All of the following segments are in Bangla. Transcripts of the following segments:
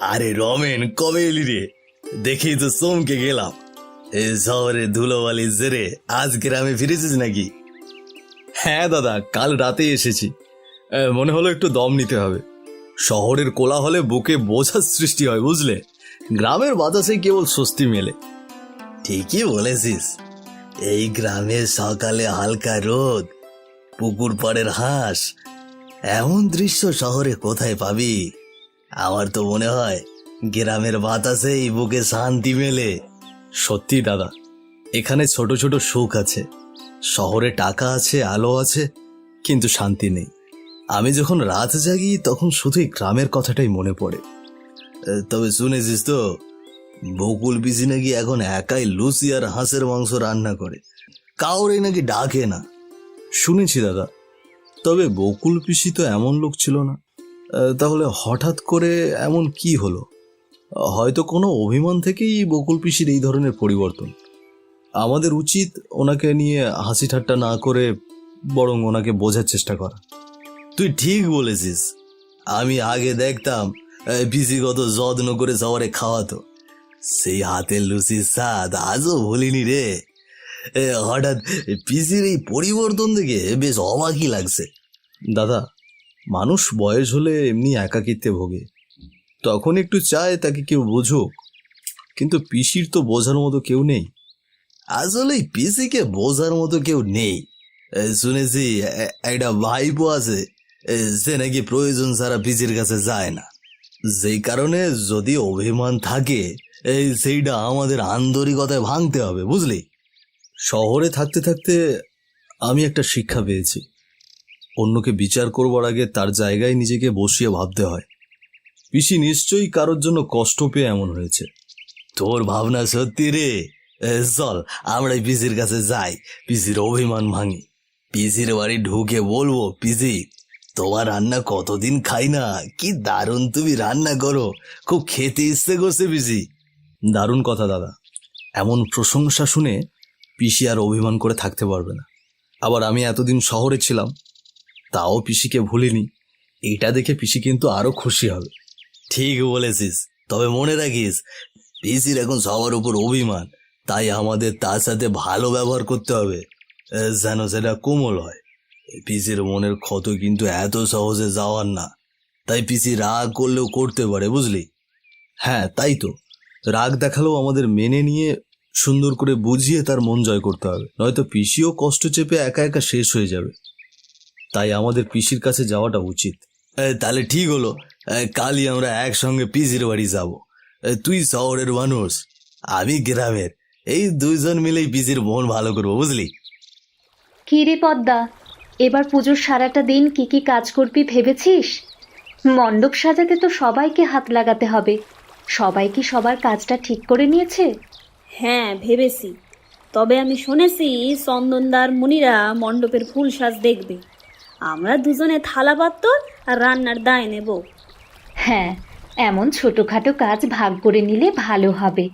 আরে রমেন, কবে এলি রে? দেখেই তো চমকে গেলাম। এই শহরে ধুলোবালি জেরে আজ গ্রামে ফিরেছিস নাকি? হ্যাঁ দাদা, কাল রাতেই এসেছি। মনে হলো একটু দম নিতে হবে। শহরের কোলাহলে বুকে বোঝার সৃষ্টি হয়, বুঝলে। গ্রামের বাতাসে কেবল স্বস্তি মেলে। ঠিকই বলেছিস। এই গ্রামের সকালে হালকা রোদ, পুকুর পাড়ের হাঁস, এমন দৃশ্য শহরে কোথায় পাবি? আমার তো মনে হয় গ্রামের বাতাসেই বুকে শান্তি মেলে। সত্যি দাদা, এখানে ছোট ছোট সুখ আছে। শহরে টাকা আছে, আলো আছে, কিন্তু শান্তি নেই। আমি যখন রাত জাগি তখন শুধুই গ্রামের কথাটাই মনে পড়ে। তবে শুনেছিস তো, বকুল পিসি নাকি এখন একাই লুচি আর হাঁসের মাংস রান্না করে, কাউরে নাকি ডাকে না। শুনেছি দাদা, তবে বকুল পিসি তো এমন লোক ছিল না। তাহলে হঠাৎ করে এমন কি হলো? হয়তো কোনো অভিমান থেকেই বকুল পিসির এই ধরনের পরিবর্তন। আমাদের উচিত ওনাকে নিয়ে হাসি ঠাট্টা না করে বরং ওনাকে বোঝার চেষ্টা করা। তুই ঠিক বলেছিস। আমি আগে দেখতাম পিসি কত যত্ন করে শহরে খাওয়াতো। সেই হাতের লুচির স্বাদ আজও ভুলিনি রে। হঠাৎ পিসির এই পরিবর্তন দেখে বেশ অবাকই লাগছে। দাদা, মানুষ বয়স হলে এমনি একাকিত্বে ভোগে, তখন একটু চায় তাকে কেউ বুঝুক। কিন্তু পিসির তো বোঝার মতো কেউ নেই। আসলে পিসিকে বোঝার মতো কেউ নেই। শুনেছি একটা ভাইপো আছে, সে নাকি প্রয়োজন ছাড়া পিসির কাছে যায় না। যেই কারণে যদি অভিমান থাকে, সেইটা আমাদের আন্তরিকতায় ভাঙতে হবে, বুঝলি। শহরে থাকতে থাকতে আমি একটা শিক্ষা পেয়েছি, অন্যকে বিচার করবার আগে তার জায়গায় নিজেকে বসিয়ে ভাবতে হয়। পিসি নিশ্চয়ই কারোর জন্য কষ্ট পেয়ে এমন হয়েছে। তোর ভাবনা সত্যি রে। চল আমরা পিসির কাছে যাই, পিসির অভিমান ভাঙি। পিসির বাড়ি ঢুকে বলবো, পিসি তোমার রান্না কতদিন খাই না, কি দারুণ তুমি রান্না করো, খুব খেতে ইচ্ছে করছে পিসি। দারুণ কথা দাদা। এমন প্রশংসা শুনে পিসি আর অভিমান করে থাকতে পারবে না। আবার আমি এতদিন শহরে ছিলাম, তাও পিসিকে ভুলিনি। এটা দেখে পিসি কিন্তু আরো খুশি হবে। ঠিক বলেছিস। তবে মনে রাখিস, পিসির এখন সবার উপর অভিমান, তাই আমাদের তার সাথে ভালো ব্যবহার করতে হবে, যেন সেটা কোমল হয়। পিসির মনের ক্ষত কিন্তু এত সহজে যাওয়ার না, তাই পিসি রাগ করলেও করতে পারে, বুঝলি। হ্যাঁ তাই তো, রাগ দেখালেও আমাদের মেনে নিয়ে সুন্দর করে বুঝিয়ে তার মন জয় করতে হবে, নয়তো পিসিও কষ্ট চেপে একা একা শেষ হয়ে যাবে। তাই আমাদের পিসির কাছে যাওয়াটা উচিত। তাহলে ঠিক হলো, কালই আমরা একসঙ্গে পিসির বাড়ি যাব। তুই শহরের মানুষ, আমি গ্রামের, এই দুইজন মিলেই পিসির মন ভালো করবো, বুঝলি। কি রে পদ্মা, এবার পুজোর সারাটা দিন কি কি কাজ করবি ভেবেছিস? মণ্ডপ সাজাতে তো সবাইকে হাত লাগাতে হবে। সবাই কি সবার কাজটা ঠিক করে নিয়েছে? হ্যাঁ ভেবেছি। তবে আমি শুনেছি চন্দনদার মুনিরা মণ্ডপের ফুল সাজ দেখবে। আমরা দুজনে থালা পাত্র আর রান্নার দায় নেব। হ্যাঁ, এমন ছোটখাটো কাজ ভাগ করে নিলে ভালো হবে।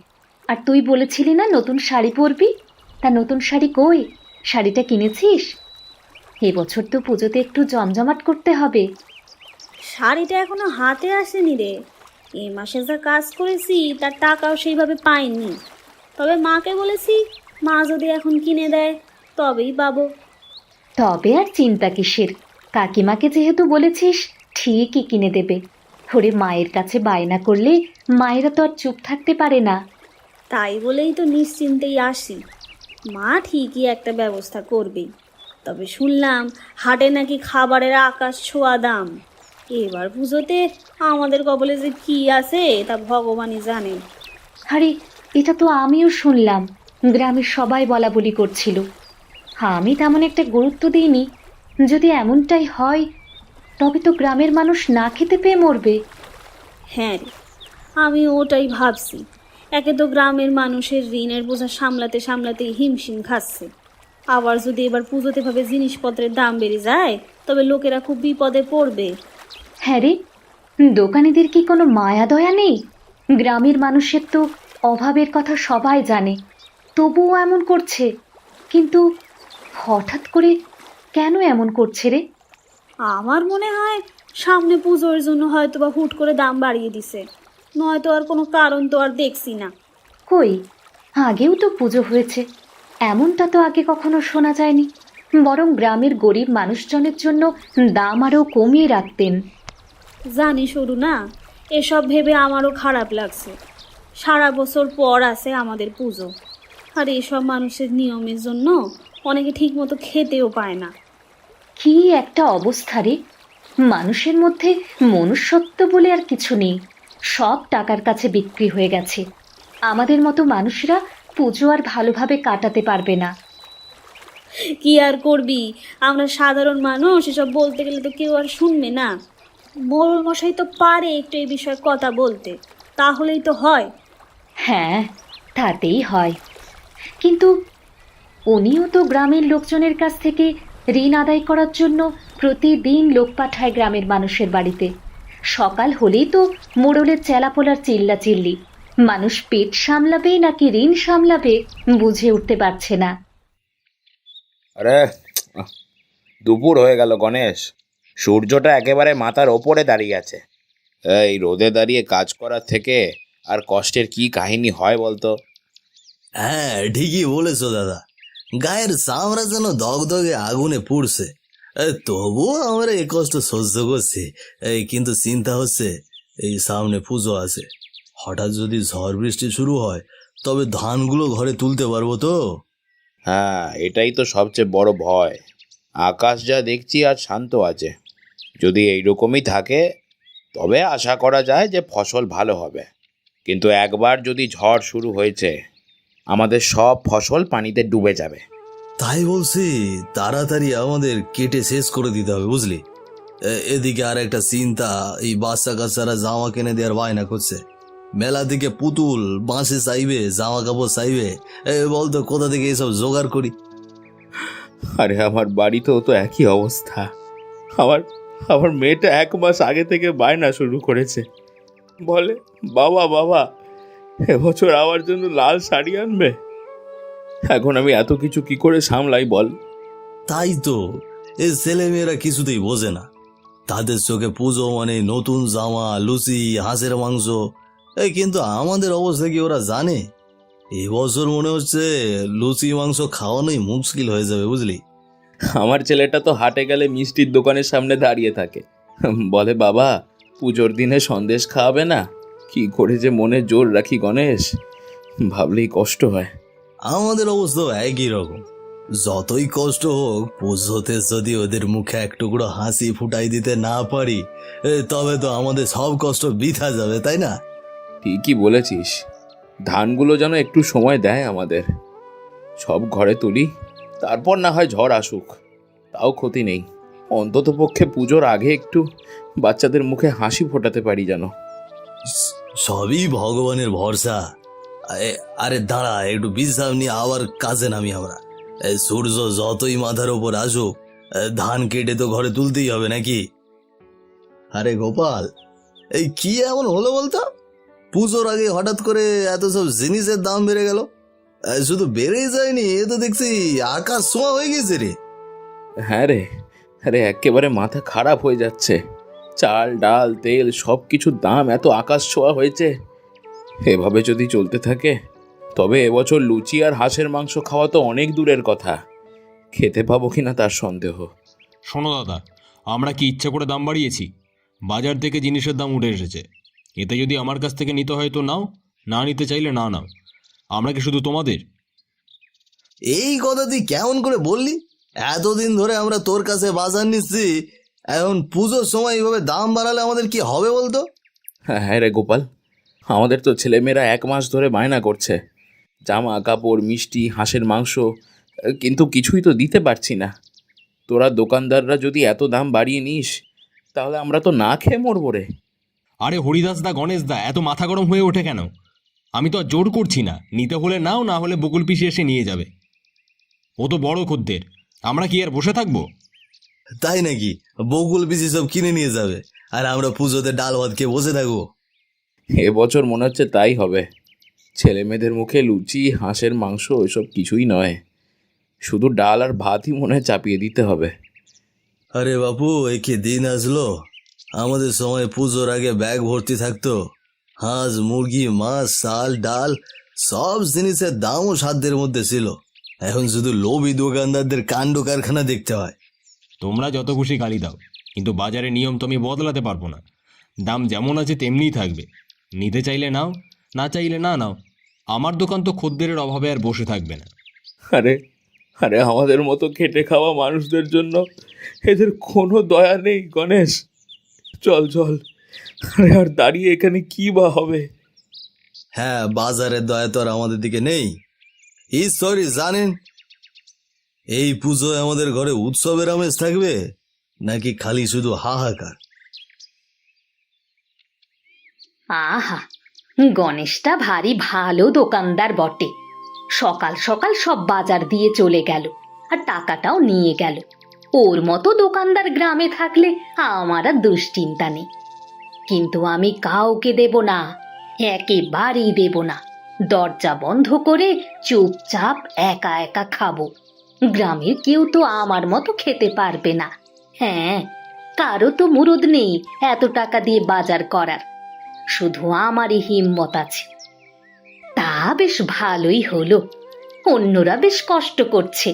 আর তুই বলেছিলি না নতুন শাড়ি পরবি, তা নতুন শাড়ি কই? শাড়িটা কিনেছিস? এবছর তো পুজোতে একটু জমজমাট করতে হবে। শাড়িটা এখনো হাতে আসেনি রে। এই মাসে যা কাজ করেছি তার টাকাও সেইভাবে পাইনি। তবে মাকে বলেছি, মা যদি এখন কিনে দেয় তবেই পাবো। তবে আর চিন্তা কিসের, কাকিমাকে যেহেতু বলেছিস ঠিকই কিনে দেবে। ওরে মায়ের কাছে বায়না করলে মায়েরা তো আর চুপ থাকতে পারে না। তাই বলেই তো নিশ্চিন্তেই আসি, মা ঠিকই একটা ব্যবস্থা করবেই। তবে শুনলাম হাটে নাকি খাবারের আকাশ ছোঁয়া দাম। এবার পুজোতে আমাদের কবলে যে কি আছে তা ভগবানই জানে। আরে, এটা তো আমিও শুনলাম, গ্রামের সবাই বলা বলি করছিল। আমি তেমন একটা গুরুত্ব দিইনি। যদি এমনটাই হয় তবে তো গ্রামের মানুষ না খেতে পেয়ে মরবে। হ্যাঁ রে, আমি ওটাই ভাবছি। একে তো গ্রামের মানুষের ঋণের বোঝা সামলাতে সামলাতেই হিমশিম খাচ্ছে। আবার যদি এবার পুজোতে ভাবে জিনিসপত্রের দাম বেড়ে যায় তবে লোকেরা খুব বিপদে পড়বে। হ্যাঁ রে, দোকানিদের কি কোনো মায়া দয়া নেই? গ্রামের মানুষের তো অভাবের কথা সবাই জানে, তবুও এমন করছে। কিন্তু হঠাৎ করে কেন এমন করছে রে? আমার মনে হয় সামনে পুজোর জন্য হয়তো বা হুট করে দাম বাড়িয়ে দিছে। নয়তো আর কোনো কারণ তো আর দেখছি না। কই, আগেও তো পুজো হয়েছে, এমনটা তো আগে কখনো শোনা যায়নি। বরং গ্রামের গরিব মানুষজনের জন্য দাম আরও কমিয়ে রাখতেন। জানি সরু না, এসব ভেবে আমারও খারাপ লাগছে। সারা বছর পর আসে আমাদের পুজো, আর এসব মানুষের নিয়মের জন্য অনেকে ঠিকমতো খেতেও পায় না। কি একটা অবস্থা রে! মানুষের মধ্যে মনুষ্যত্ব বলে আর কিছু নেই, সব টাকার কাছে বিক্রি হয়ে গেছে। আমাদের মতো মানুষরা পুজো আর ভালোভাবে কাটাতে পারবে না। কি আর করবি, আমরা সাধারণ মানুষ, এসব বলতে গেলে তো কেউ আর শুনবে না। মোড়ল মশাই তো পারে একটু এই বিষয়ে কথা বলতে, তাহলেই তো হয়। হ্যাঁ, তাতেই হয়। কিন্তু উনিও তো গ্রামের লোকজনের কাছ থেকে ঋণ আদায় করার জন্য প্রতিদিন লোক পাঠায় গ্রামের মানুষের বাড়িতে। সকাল হলেই তো মোড়লের চেলাপোলার চিল্লাচিল্লি। মানুষ পেট সামলাবে নাকি ঋণ সামলাবে বুঝে উঠতে পারছে না। আরে দুপুর হয়ে গেল গণেশ, সূর্যটা একেবারে মাথার ওপরে দাঁড়িয়ে আছে। এই রোদে দাঁড়িয়ে কাজ করার থেকে আর কষ্টের কি কাহিনী হয় বলতো? হ্যাঁ, ঠিকই বলেছো দাদা। গায়ের চামড়া যেন দগদগে আগুনে পুড়ছে। তবুও আমরা এই কষ্ট সহ্য করছি। কিন্তু চিন্তা হচ্ছে, এই সামনে পুজো আছে, হঠাৎ যদি ঝড় বৃষ্টি শুরু হয় তবে ধানগুলো ঘরে তুলতে পারবো তো? হ্যাঁ, এটাই তো সবচেয়ে বড় ভয়। আকাশ যা দেখছি আর শান্ত আছে। যদি এইরকমই থাকে তবে আশা করা যায় যে ফসল ভালো হবে। কিন্তু একবার যদি ঝড় শুরু হয়েছে, আমাদের সব ফসল পানিতে ডুবে যাবে। তাই বলছি, তাড়াতাড়ি আমাদের কেটে শেষ করে দিতে হবে, বুঝলি? এদিকে আর একটা চিন্তা, এই বাচ্চা কাচ্চারা জামা কিনে দেওয়ার বায়না করছে। মেলা থেকে পুতুল বাঁশে চাইবে, জামা কাপড় চাইবে। বলতো কোথা থেকে এসব জোগাড় করি? আরে আমার বাড়িতেও তো একই অবস্থা। আমার আমার মেয়েটা 1 মাস আগে থেকে বায়না শুরু করেছে। বলে, বাবা বাবা, এবছর আমার জন্য লাল শাড়ি আনবে। এখন আমি এত কিছু কি করে সামলাই বল? তাই তো, এই ছেলে মেয়েরা কিছুতেই বোঝে না। তাদের চোখে পুজো মানে নতুন জামা, লুচি, হাঁসের মাংস। কিন্তু আমাদের অবস্থা কি ওরা জানে? এবছর মনে হচ্ছে লুচি মাংস খাওয়ানোই মুশকিল হয়ে যাবে, বুঝলি? আমার ছেলেটা তো হাটে গেলে মিষ্টির দোকানের সামনে দাঁড়িয়ে থাকে। বলে, বাবা পুজোর দিনে সন্দেশ খাওয়াবে না? কি করে যে মনে জোর রাখি গণেশ, ভাবলেই কষ্ট হয়। আমাদের অবস্থা একই রকম। যতই কষ্ট হোক, পুজোতে যদি ওদের মুখে এক টুকরো হাসি ফুটাই দিতে না পারি, তবে তো আমাদের সব কষ্ট বৃথা যাবে, তাই না? ঠিকই বলেছিস। ধানগুলো যেন একটু সময় দেয় আমাদের। সব ঘরে তুলি, তারপর না হয় ঝড় আসুক, তাও ক্ষতি নেই। অন্তত পক্ষে পুজোর আগে একটু বাচ্চাদের মুখে হাসি ফোটাতে পারি যেন। সবই ভগবানের ভরসা। আরে দাঁড়া, একটু বিশ্রাম নিয়ে আবার কাজে নামি আমরা। সূর্য যতই মাথার উপর আসুক, ধান কেটে তো ঘরে তুলতেই হবে নাকি? আরে গোপাল, এই কি এমন হলো বলতো? পুজোর আগে হঠাৎ করে এত সব জিনিসের দাম বেড়ে গেল। শুধু বেড়েই যায়নি, এ তো দেখছি আকাশ ছোঁয়া হয়ে গেছে রে। হ্যাঁ রে, আরে একেবারে মাথা খারাপ হয়ে যাচ্ছে। চাল ডাল তেল সব কিছুর দাম এত আকাশ ছোঁয়া হয়েছে। এভাবে যদি চলতে থাকে তবে এবছর লুচি আর হাঁসের মাংস খাওয়া তো অনেক দূরের কথা। খেতে পাবো কিনা তার সন্দেহ। শোনো দাদা, আমরা কি ইচ্ছা করে দাম বাড়িয়েছি? বাজার থেকে জিনিসের দাম উঠে এসেছে। এতে যদি আমার কাছ থেকে নিতে হয় তো নাও, না নিতে চাইলে না নাও। আমরা কি শুধু তোমাদের? এই কথা তুই কেমন করে বললি? এতদিন ধরে আমরা তোর কাছে বাজার নিচ্ছি, এখন পুজোর সময় এইভাবে দাম বাড়ালে আমাদের কি হবে বলতো? হ্যাঁ রে গোপাল, আমাদের তো ছেলেমেয়েরা 1 মাস ধরে বায়না করছে জামা কাপড়, মিষ্টি, হাঁসের মাংস, কিন্তু কিছুই তো দিতে পারছি না। তোরা দোকানদাররা যদি এত দাম বাড়িয়ে নিস তাহলে আমরা তো না খেয়ে মরবো রে। আরে হরিদাস দা, গণেশ দা, এত মাথা গরম হয়ে ওঠে কেন? আমি তো আর জোর করছি না, নিতে হলে নাও, না হলে বকুল পিসি এসে নিয়ে যাবে। ও তো বড় খদ্দের, আমরা কি আর বসে থাকবো? তাই নাকি? বকুল পিসি সব কিনে নিয়ে যাবে আর আমরা পুজোতে ডাল ভাত খেয়ে বসে থাকবো? এবছর মনে হচ্ছে তাই হবে। ছেলে মেয়েদের মুখে লুচি, হাঁসের মাংস এসব কিছুই নয়, শুধু ডাল আর ভাতই মনে হয় চাপিয়ে দিতে হবে। আরে বাপু, এ কি দিন আসলো! আমাদের সময় পুজোর আগে ব্যাগ ভর্তি থাকতো, হাঁস, মুরগি, মাছ, চাল, ডাল সব জিনিসের দামও সাধ্যের মধ্যে ছিল। এখন শুধু লোভী দোকানদারদের কাণ্ড কারখানা দেখতে হয়। তোমরা যত খুশি গালি দাও, কিন্তু বাজারের নিয়ম তো আমি বদলাতে পারবো না। দাম যেমন আছে তেমনিই থাকবে। নিতে চাইলে নাও, না চাইলে না নাও। আমার দোকান তো খদ্দেরের অভাবে আর বসে থাকবে না। আরে আরে আমাদের মতো খেটে খাওয়া মানুষদের জন্য এদের কোনো দয়া নেই গণেশ। চল চল, আরে আর দাঁড়িয়ে এখানে কি বা হবে? হ্যাঁ, বাজারের দয়া তো আর আমাদের দিকে নেই। ঈশ্বরই জানেন এই পুজোয় আমাদের ঘরে উৎসবের আমেজ থাকবে নাকি খালি শুধু হাহাকার। আহা, গণেশটা ভারী ভালো দোকানদার বটে। সকাল সকাল সব বাজার দিয়ে চলে গেল, আর টাকাটাও নিয়ে গেল। ওর মতো দোকানদার গ্রামে থাকলে আমার আর দুশ্চিন্তা নেই। কিন্তু আমি কাউকে দেব না, একেবারেই দেব না। দরজা বন্ধ করে চুপচাপ একা একা খাবো। গ্রামের কেউ তো আমার মতো খেতে পারবে না। হ্যাঁ, কারো তো মুরুদ নেই এত টাকা দিয়ে বাজার করার। শুধু আমারই হিম্মত আছে। তা বেশ ভালোই হলো, অন্যরা বেশ কষ্ট করছে,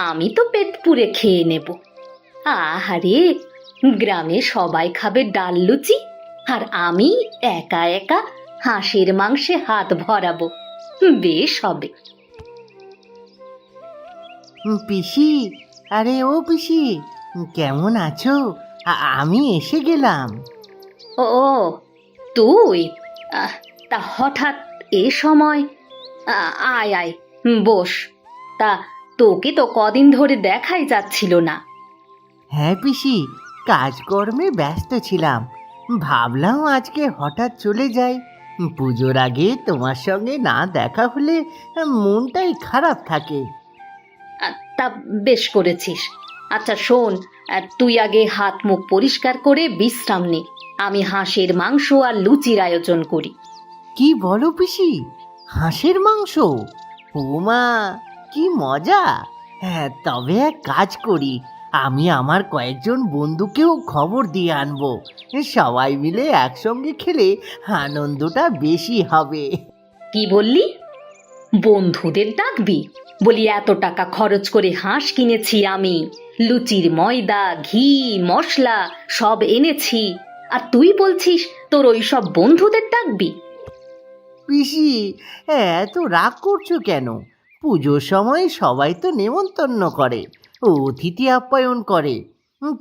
আমি তো পেট পুরে খেয়ে নেব। আহারে, গ্রামে সবাই খাবে ডাল লুচি, আর আমি একা একা হাঁসের মাংসে হাত ভরাবো। বেশ হবে। পিসি, আরে ও পিসি, কেমন আছো? আমি এসে গেলাম। ও তুই? তা হঠাৎ এ সময়? আয় আয়, বস। তা তোকে তো কদিন ধরে দেখাই যাচ্ছিল না। হ্যাঁ পিসি, কাজকর্মে ব্যস্ত ছিলাম। ভাবলাম আজকে হঠাৎ চলে যাই। পুজোর আগে তোমার সঙ্গে না দেখা হলে মনটাই খারাপ থাকে। তা বেশ করেছিস। আচ্ছা শোন, তুই আগে হাত মুখ পরিষ্কার করে বিশ্রাম নে। আমি হাঁসের মাংস আর লুচির আয়োজন করি। কি বলো পিসি, হাঁসের মাংস? ও মা, কি মজা! হ্যাঁ, তবে এক কাজ করি, আমি আমার কয়েকজন বন্ধুকেও খবর দিয়ে আনবো। সবাই মিলে একসঙ্গে খেলে আনন্দটা বেশি হবে। কি বললি? বন্ধুদের ডাকবি? বলি এত টাকা খরচ করে হাঁস কিনেছি আমি, লুচির ময়দা, ঘি, মশলা সব এনেছি, আর তুই বলছিস তোর ওই সব বন্ধুদের ডাকবি? পিসি, এত রাগ করছো কেন? পুজোর সময় সবাই তো নেমন্তন্ন করে, অতিথি আপ্যায়ন করে।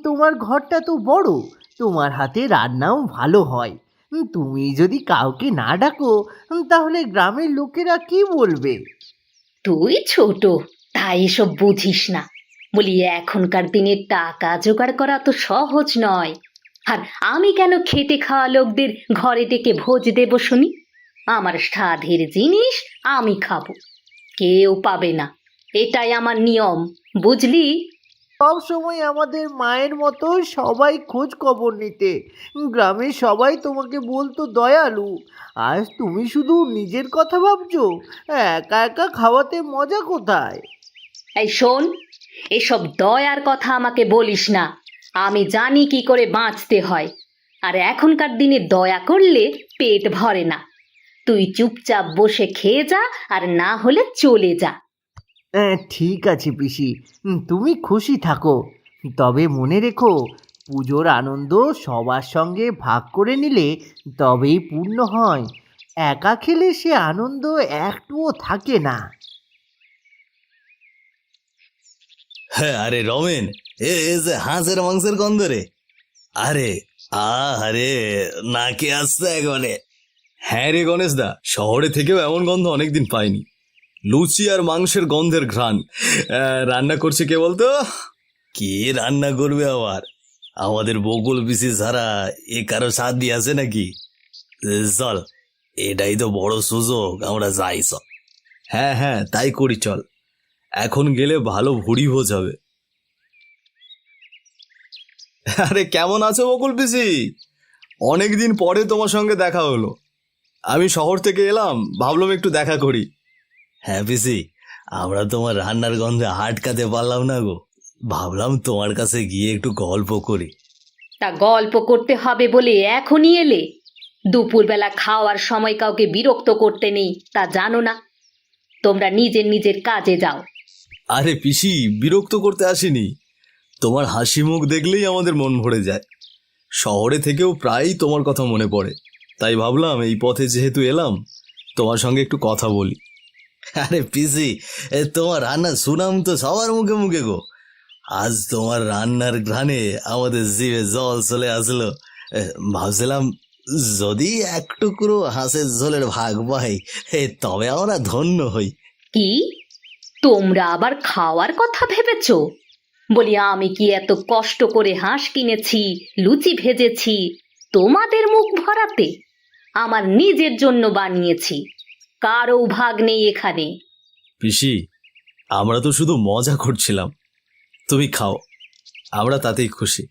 তোমার ঘরটা তো বড়, তোমার হাতে রান্নাও ভালো হয়। তুমি যদি কাউকে না ডাকো তাহলে গ্রামের লোকেরা কি বলবে? তুই ছোট, তাই এসব বুঝিস না। বলি এখনকার দিনে টাকা জোগাড় করা তো সহজ নয়। আর আমি কেন খেটে খাওয়া লোকদের ঘরে ডেকে ভোজ দেব শুনি? আমার সাধের জিনিস আমি খাবো, কেউ পাবে না। এটাই আমার নিয়ম, বুঝলি? সব সময় আমাদের মায়ের মতো সবাই খোঁজ খবর নিতে। গ্রামের সবাই তোমাকে বলতো দয়ালু। আজ তুমি শুধু নিজের কথা ভাবছো। একা একা খাওয়াতে মজা কোথায়? এই শোন, এসব দয়ার কথা আমাকে বলিস না। আমি জানি কি করে বাঁচতে হয়। আর এখনকার দিনে দয়া করলে পেট ভরে না। তুই চুপচাপ বসে খেয়ে যা, আর না হলে চলে যা। ঠিক আছে পিসি, তুমি খুশি থাকো। তবে মনে রেখো, পুজোর আনন্দ সবার সঙ্গে ভাগ করে নিলে তবেই পূর্ণ হয়। একা খেলে সে আনন্দ একটুও থাকে না। হ্যাঁ, আরে রমেন, এ যে হাঁসের মাংসের গন্ধ রে। আরে আরে, নাকে আসছে একবারে। হ্যাঁ রে গণেশ দা, শহরে থেকেও এমন গন্ধ অনেকদিন পাইনি। লুচি আর মাংসের গন্ধের ঘ্রাণ। রান্না করছে কে বলতো? কে রান্না করবে আবার? আমাদের বকুল পিসি ছাড়া এ কারো সাথ দিয়ে আছে নাকি? চল, এটাই তো বড় সুযোগ, আমরা যাই চল। হ্যাঁ হ্যাঁ, তাই করি চল। এখন গেলে ভালো ভুড়ি ভোজ হবে। আরে কেমন আছো বকুল পিসি? অনেকদিন পরে তোমার সঙ্গে দেখা হলো। আমি শহর থেকে এলাম, ভাবলাম একটু দেখা করি। হ্যাঁ পিসি, আমরা তোমার রান্নার গন্ধে আটকাতে পারলাম না গো। ভাবলাম তোমার কাছে গিয়ে একটু গল্প করি। তা গল্প করতে হবে বলে এখনই এলে? দুপুরবেলা খাওয়ার সময় কাউকে বিরক্ত করতে নেই, তা জানো না? তোমরা নিজের নিজের কাজে যাও। আরে পিসি, বিরক্ত করতে আসিনি। তোমার হাসি মুখ দেখলেই আমাদের মন ভরে যায়। শহরে থেকেও প্রায়ই তোমার কথা মনে পড়ে, তাই ভাবলাম এই পথে যেহেতু এলাম তোমার সঙ্গে একটু কথা বলি। আরে পিসি, তোমার রান্নার সুনাম তো সবার মুখে মুখে গো। আজ তোমার রান্নার ঘ্রাণে আমাদের জিভে জল চলে আসলো। ভাবছিলাম যদি এক টুকরো হাঁসের ঝোলের ভাগ পাই, তবে আমরা ধন্য হই। কি, তোমরা আবার খাওয়ার কথা ভেবেছো? বলি, আমি কি এত কষ্ট করে হাঁস কিনেছি, লুচি ভেজেছি তোমাদের মুখ ভরাতে? আমার নিজের জন্য বানিয়েছি, কারও ভাগ নেই এখানে। পিসি, আমরা তো শুধু মজা করছিলাম। তুমি খাও, আমরা তাতেই খুশি।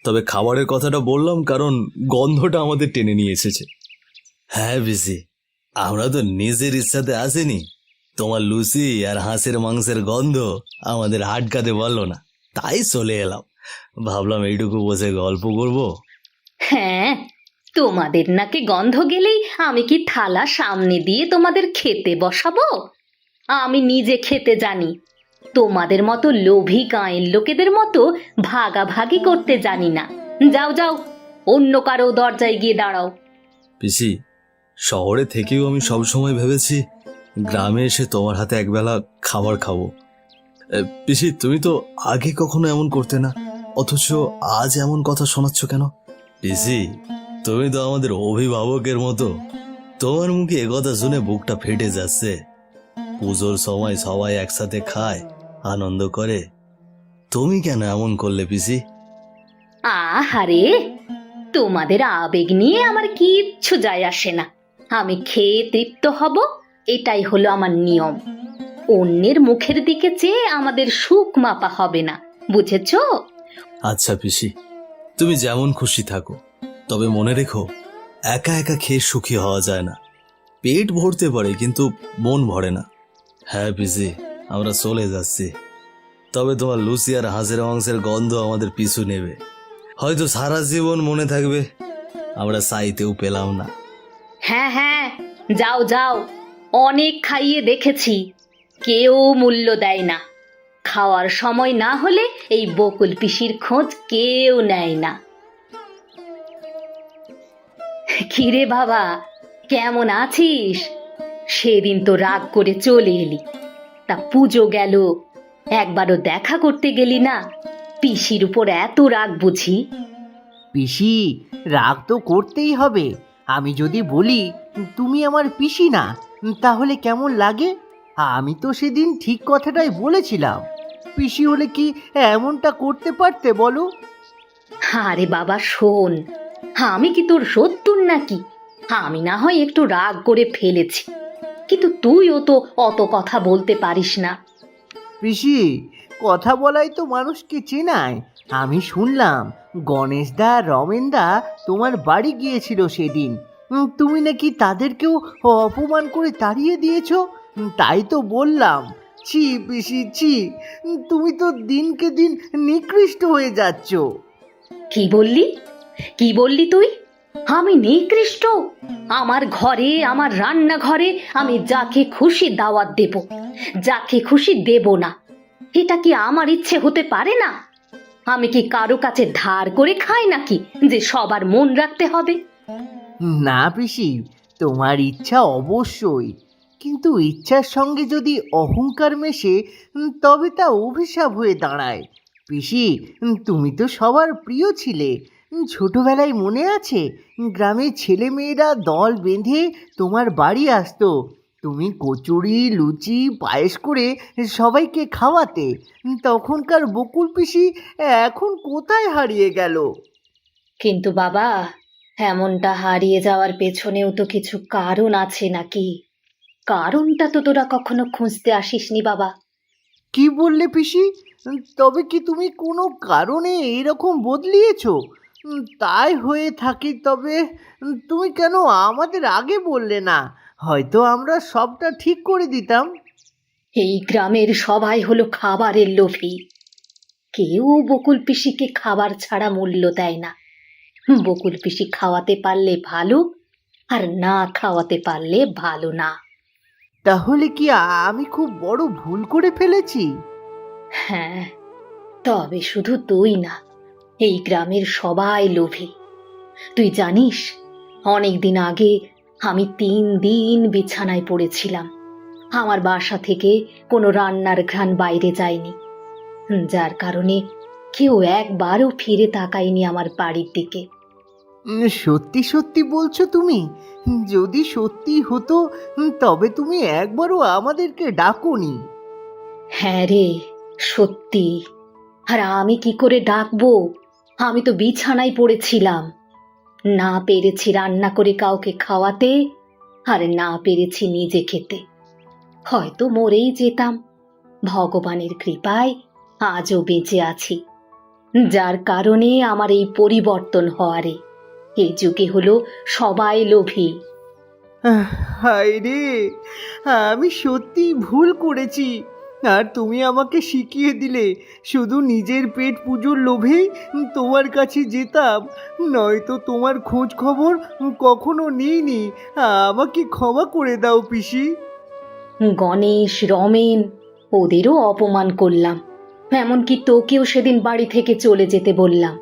তবে খাবারের কথাটা বললাম কারণ গন্ধটা আমাদের টেনে নিয়ে এসেছে। হ্যাঁ পিসি, আমরা তো নিজের ইচ্ছাতে আসিনি। তোমার লুচি আর হাঁসের মাংসের গন্ধ আমাদের আটকাতে পারলো না, তাই চলে এলাম। ভাবলাম এইটুকু বসে গল্প করব। হ্যাঁ, তোমাদের নাকে গন্ধ গেলেই আমি কি থালা সামনে দিয়ে তোমাদের খেতে বসাবো? আমি নিজে খেতে জানি, তোমাদের মতো লোভী গাঁয়ের লোকেদের মতো ভাগাভাগি করতে জানি না। যাও যাও, অন্য কারো দরজায় গিয়ে দাঁড়াও। পিসি, শহরে থেকেও আমি সবসময় ভেবেছি গ্রামে এসে তোমার হাতে একবেলা খাবার খাবো। পিসি, তুমি তো আগে কখনো এমন করতে না, অথচ আজ এমন কথা শোনাচ্ছ কেন? পিসি, তুমি তো আমাদের অভিভাবকের মতো। তোমার মুখে একথা শুনে বুকটা ফেটে যাচ্ছে। পুজোর সময় সবাই একসাথে খায়, আনন্দ করে, তুমি কেন এমন করলে পিসি? আহারে, তোমাদের আবেগ নিয়ে আমার কিচ্ছু যায় আসে না। আমি খেয়ে তৃপ্ত হব, এটাই হলো আমার নিয়ম। অন্যের মুখের দিকে চেয়ে আমাদের সুখ মাপা হবে না, বুঝেছো? আচ্ছা পিসি, তুমি যেমন খুশি থাকো, তবে মনে রেখো একা একা খেয়ে সুখী হওয়া যায় না। পেট ভরতে পারে কিন্তু মন ভরে না। হ্যাঁ পিসি, আমরা চলে যাচ্ছি, তবে তোমার লুচি আর হাঁসের মাংসের গন্ধ আমাদের পিছু নেবে। হয়তো সারা জীবন মনে থাকবে, আমরা চাইতেও পেলাম না। হ্যাঁ হ্যাঁ, যাও যাও, অনেক খাইয়ে দেখেছি, কেউ মূল্য দেয় না। খাওয়ার সময় না হলে এই বকুল পিসির খোঁজ কেউ নেয় না। কিরে বাবা, কেমন আছিস? সেদিন তো রাগ করে চলে এলি, তা পুজো গেল, একবারও দেখা করতে গেলি না। পিসির উপর এত রাগ বুঝি? পিসি, রাগ তো করতেই হবে। আমি যদি বলি তুমি আমার পিসি না, তাহলে কেমন লাগে? আমি তো সেদিন ঠিক কথাটাই বলেছিলাম। পিসি হলে কি এমনটা করতে পারতে বলো? আরে বাবা শোন, আমি কি তোর শত্রুর নাকি? আমি না হয় একটু রাগ করে ফেলেছি, কিন্তু তুইও তো অত কথা বলতে পারিস না। পিসি, কথা বলাই তো মানুষকে চেনায়। আমি শুনলাম গণেশদা রমেনদা তোমার বাড়ি গিয়েছিল সেদিন। তুমি নাকি তাদেরকেও অপমান করে তাড়িয়ে দিয়েছো। তাই তো বললাম, ছি পিসি ছি, তুমি তো দিনকে দিন নিকৃষ্ট হয়ে যাচ্ছ। কি বললি? কি বললি তুই? আমি নিকৃষ্ট? আমার ঘরে, আমার রান্নাঘরে আমি যাকে খুশি দাওয়াত দেব, যাকে খুশি দেব না, এটা কি আমার ইচ্ছে হতে পারে না? আমি কি কারো কাছে ধার করে খাই নাকি যে সবার মন রাখতে হবে? না পিসি, তোমার ইচ্ছা অবশ্যই, কিন্তু ইচ্ছার সঙ্গে যদি অহংকার মেশে তবে তা অভিশাপ হয়ে দাঁড়ায়। পিসি, তুমি তো সবার প্রিয় ছিলে। ছোটবেলায় মনে আছে গ্রামের ছেলেমেয়েরা দল বেঁধে তোমার বাড়ি আসতো, তুমি কচুরি লুচি পায়েস করে সবাইকে খাওয়াতে। তখনকার বকুল পিসি এখন কোথায় হারিয়ে গেল? কিন্তু বাবা, এমনটা হারিয়ে যাওয়ার পেছনেও তো কিছু কারণ আছে নাকি? কারণটা তো তোরা কখনো খুঁজতে আসিসনি বাবা। কি বললে পিসি? তবে কি তুমি কোনো কারণে এরকম বদলিয়েছো? তাই হয়ে থাকে তবে তুমি কেন আমাদের আগে বললে না? হয়তো আমরা সবটা ঠিক করে দিতাম। এই গ্রামের সবাই হলো খাবারের লোভী। কেউ বকুল পিসিকে খাবার ছাড়া মূল্য দেয় না। বকুল পিসি খাওয়াতে পারলে ভালো, আর না খাওয়াতে পারলে ভালো না। তাহলে কি আমি খুব বড় ভুল করে ফেলেছি? হ্যাঁ, তবে শুধু তুই না, এই গ্রামের সবাই লোভী। তুই জানিস, অনেক দিন আগে আমি 3 দিন বিছানায় পড়েছিলাম। আমার বাসা থেকে কোনো রান্নার ঘ্রাণ বাইরে যায়নি, যার কারণে কেউ একবারও ফিরে তাকায়নি আমার বাড়ির দিকে। সত্যি সত্যি বলছো তুমি? যদি সত্যি হতো তবে তুমি একবারও আমাদেরকে ডাকোনি। হ্যাঁ রে, সত্যি। আর আমি কি করে ডাকবো? আমি তো বিছানায় পড়েছিলাম। না পেরেছি রান্না করে কাউকে খাওয়াতে, আর না পেরেছি নিজে খেতে। হয়তো মরেই যেতাম। ভগবানের কৃপায় আজও বেঁচে আছি, যার কারণে আমার এই পরিবর্তন হওয়ারে। এই যুগে হলো সবাই লোভী। হায় রে, আমি সত্যি ভুল করেছি। আর তুমি আমাকে শিখিয়ে দিলে শুধু নিজের পেট পুজোর লোভেই তোমার কাছে যেতাম, নয়তো তোমার খোঁজ খবর কখনো নিইনি। আমাকে ক্ষমা করে দাও পিসি। গণেশ, রমেন, ওদেরও অপমান করলাম। এমনকি তোকেও সেদিন বাড়ি থেকে চলে যেতে বললাম।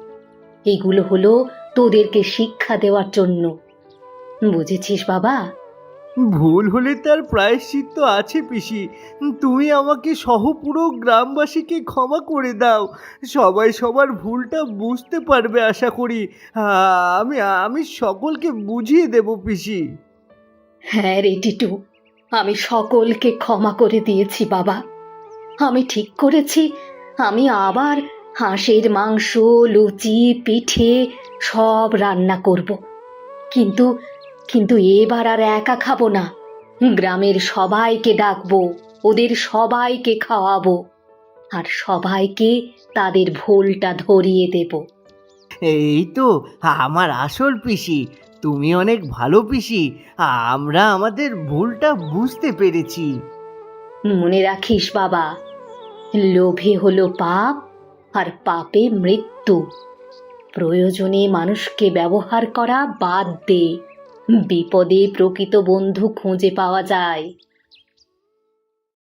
এগুলো হলো তোদেরকে শিক্ষা দেওয়ার জন্য। বুঝেছিস বাবা? ভুল হলে তার প্রায়শ্চিত্ত আছে পিসি। তুমি আমাকে সহ পুরো গ্রামবাসীকে ক্ষমা করে দাও। সবাই সবার ভুলটা বুঝতে পারবে আশা করি। আমি আমি সকলকে বুঝিয়ে দেব পিসি। হ্যাঁ রে টিটু, আমি সকলকে ক্ষমা করে দিয়েছি বাবা। আমি ঠিক করেছি, আমি আবার হাঁসের মাংস, লুচি, পিঠে সব রান্না করব। কিন্তু কিন্তু এবার আর একা খাবো না। গ্রামের সবাইকে ডাকবো, ওদের সবাইকে খাওয়াবো, আর সবাইকে তাদের ভুলটা ধরিয়ে দেব। এই তো আমার আসল পিসি। তুমি অনেক ভালো পিসি। আমরা আমাদের ভুলটা বুঝতে পেরেছি। মনে রাখিস বাবা, লোভে হলো পাপ, আর পাপে মৃত্যু। প্রয়োজনে মানুষকে ব্যবহার করা বাদ দে। বিপদে প্রকৃত বন্ধু খুঁজে পাওয়া যায়।